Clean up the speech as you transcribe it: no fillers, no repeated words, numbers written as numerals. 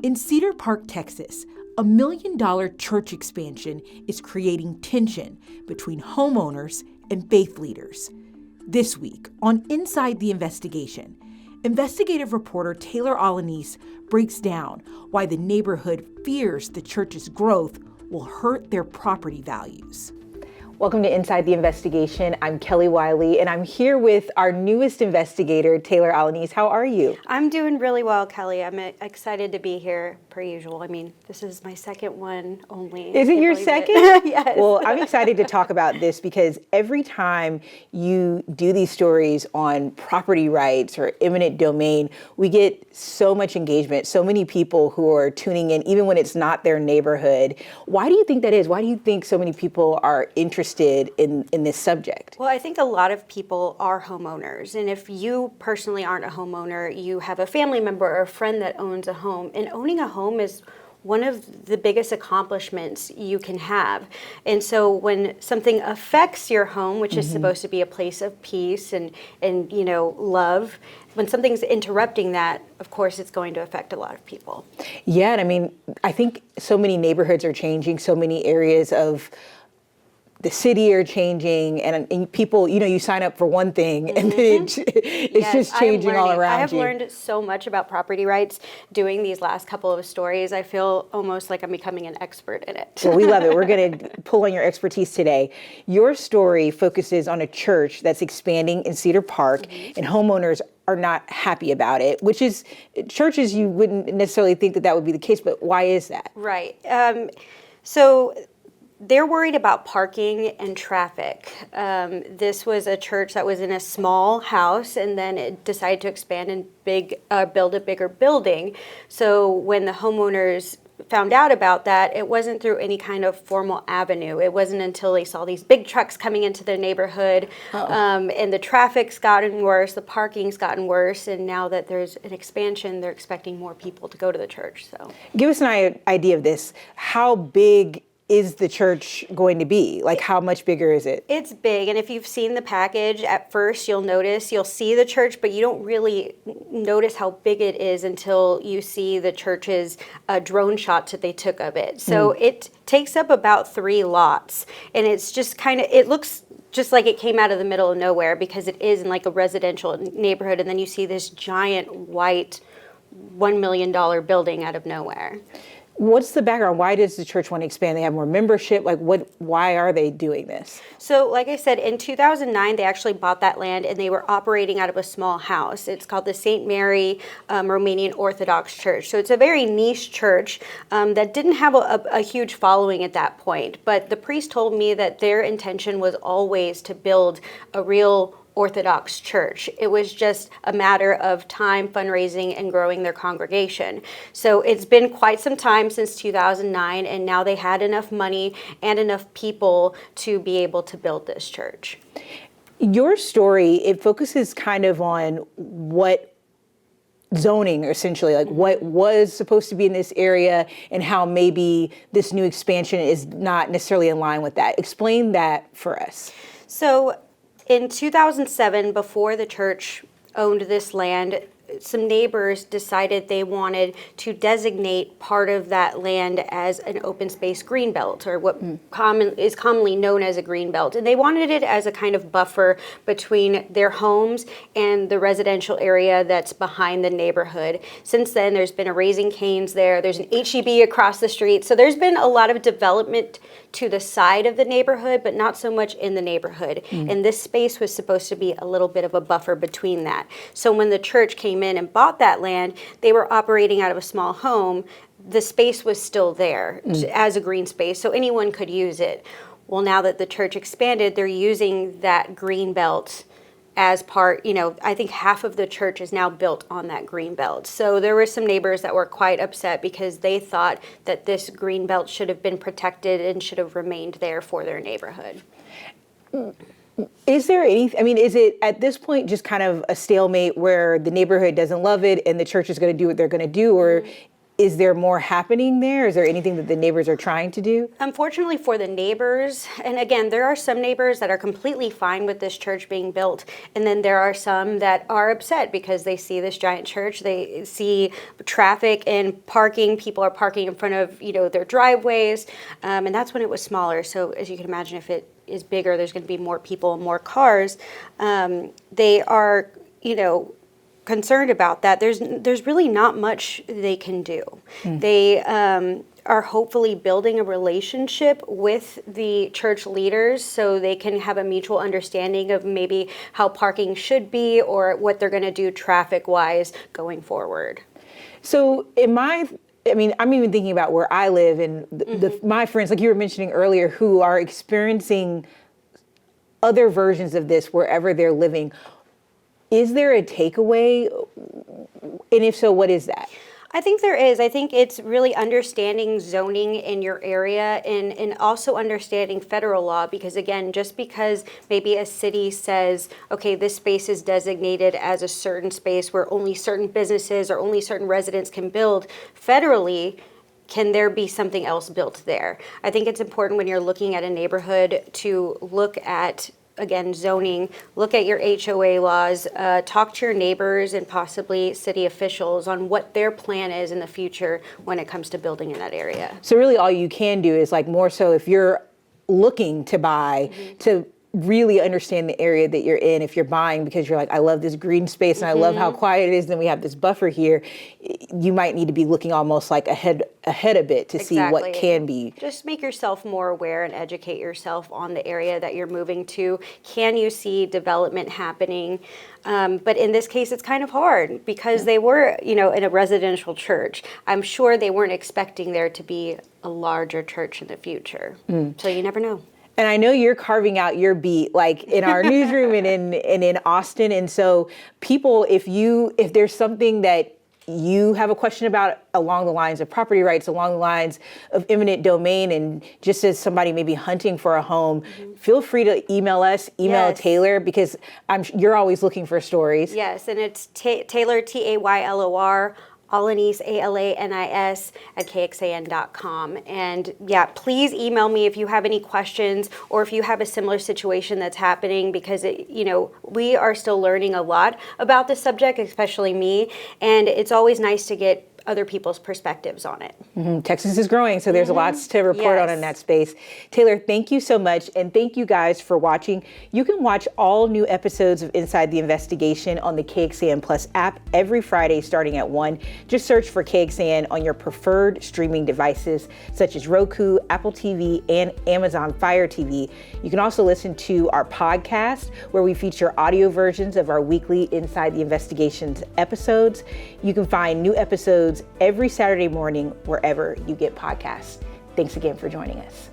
In Cedar Park, Texas, a $1 million church expansion is creating tension between homeowners and faith leaders. This week on Inside the Investigation, investigative reporter Taylor Alanis breaks down why the neighborhood fears the church's growth will hurt their property values. Welcome to Inside the Investigation. I'm Kelly Wiley, and I'm here with our newest investigator, Taylor Alanis. How are you? I'm doing really well, Kelly. I'm excited to be here, per usual. I mean, this is my second one only. Is it your second? Yes. Well, I'm excited to talk about this because every time you do these stories on property rights or eminent domain, we get so much engagement, so many people who are tuning in, even when it's not their neighborhood. Why do you think that is? Why do you think so many people are interested in this subject? Well, I think a lot of people are homeowners. And if you personally aren't a homeowner, you have a family member or a friend that owns a home. And owning a home is one of the biggest accomplishments you can have. And so when something affects your home, which is supposed to be a place of peace and love, when something's interrupting that, of course, it's going to affect a lot of people. Yeah, and I mean, I think so many neighborhoods are changing, so many areas of the city are changing, and people, you sign up for one thing and then it's just changing all around you. I have learned so much about property rights doing these last couple of stories. I feel almost like I'm becoming an expert in it. Well, we love it. We're going to pull on your expertise today. Your story focuses on a church that's expanding in Cedar Park, and homeowners are not happy about it, which is churches, you wouldn't necessarily think that would be the case, but why is that? Right. So they're worried about parking and traffic. This was a church that was in a small house, and then it decided to expand and build a bigger building. So when the homeowners found out about that, it wasn't through any kind of formal avenue. It wasn't until they saw these big trucks coming into their neighborhood, and the traffic's gotten worse, the parking's gotten worse, and now that there's an expansion, they're expecting more people to go to the church. So, give us an idea of this. How big is the church going to be? Like, how much bigger is it? It's big, and if you've seen the package, at first you'll see the church, but you don't really notice how big it is until you see the church's drone shots that they took of it. So it takes up about 3 lots, and it's just it looks just like it came out of the middle of nowhere because it is in like a residential neighborhood, and then you see this giant white $1 million building out of nowhere. What's the background? Why does the church want to expand? They have more membership. Why are they doing this? So, like I said, in 2009, they actually bought that land and they were operating out of a small house. It's called the St. Mary Romanian Orthodox Church. So it's a very niche church that didn't have a huge following at that point. But the priest told me that their intention was always to build a real Orthodox church. It was just a matter of time, fundraising, and growing their congregation. So it's been quite some time since 2009, and now they had enough money and enough people to be able to build this church. Your story, it focuses kind of on what zoning, essentially, like what was supposed to be in this area and how maybe this new expansion is not necessarily in line with that. Explain that for us. So in 2007, before the church owned this land, some neighbors decided they wanted to designate part of that land as an open space green belt, or what is commonly known as a green belt. And they wanted it as a kind of buffer between their homes and the residential area that's behind the neighborhood. Since then, there's been a Raising Cane's there. There's an H-E-B across the street. So there's been a lot of development to the side of the neighborhood, but not so much in the neighborhood. And this space was supposed to be a little bit of a buffer between that. So when the church came in and bought that land, they were operating out of a small home. The space was still there as a green space, so anyone could use it. Well, now that the church expanded, they're using that green belt as part, I think half of the church is now built on that green belt. So there were some neighbors that were quite upset because they thought that this green belt should have been protected and should have remained there for their neighborhood. Is there is it at this point just kind of a stalemate where the neighborhood doesn't love it and the church is going to do what they're going to do, or is there more happening there? Is there anything that the neighbors are trying to do? Unfortunately for the neighbors, and again, there are some neighbors that are completely fine with this church being built, and then there are some that are upset because they see this giant church, they see traffic and parking, people are parking in front of, their driveways, and that's when it was smaller. So as you can imagine, if it is bigger, there's going to be more people and more cars. They are, concerned about that. There's really not much they can do. They are hopefully building a relationship with the church leaders so they can have a mutual understanding of maybe how parking should be or what they're going to do traffic-wise going forward. So I'm even thinking about where I live and my friends, like you were mentioning earlier, who are experiencing other versions of this wherever they're living. Is there a takeaway? And if so, what is that? I think there is. I think it's really understanding zoning in your area and also understanding federal law, because again, just because maybe a city says, okay, this space is designated as a certain space where only certain businesses or only certain residents can build, federally, can there be something else built there? I think it's important when you're looking at a neighborhood to look at, again, zoning, look at your HOA laws, talk to your neighbors and possibly city officials on what their plan is in the future when it comes to building in that area. So really all you can do is, like, more so if you're looking to buy, to really understand the area that you're in. If you're buying because you're like, I love this green space and I love how quiet it is, then we have this buffer here, you might need to be looking almost like ahead a bit to see what can be. Just make yourself more aware and educate yourself on the area that you're moving to. Can you see development happening? But in this case, it's kind of hard because they were, in a residential church. I'm sure they weren't expecting there to be a larger church in the future. So you never know. And I know you're carving out your beat, like in our newsroom and in Austin. And so people, if there's something that you have a question about along the lines of property rights, along the lines of eminent domain, and just as somebody maybe hunting for a home, feel free to email us, email Taylor, because you're always looking for stories. Yes, and it's Taylor, Taylor, Alanis, Alanis, at KXAN.com. And please email me if you have any questions or if you have a similar situation that's happening, because we are still learning a lot about this subject, especially me, and it's always nice to get other people's perspectives on it. Texas is growing, so there's lots to report on in that space. Taylor, thank you so much, and thank you guys for watching. You can watch all new episodes of Inside the Investigation on the KXAN Plus app every Friday starting at 1. Just search for KXAN on your preferred streaming devices, such as Roku, Apple TV, and Amazon Fire TV. You can also listen to our podcast, where we feature audio versions of our weekly Inside the Investigations episodes. You can find new episodes every Saturday morning wherever you get podcasts. Thanks again for joining us.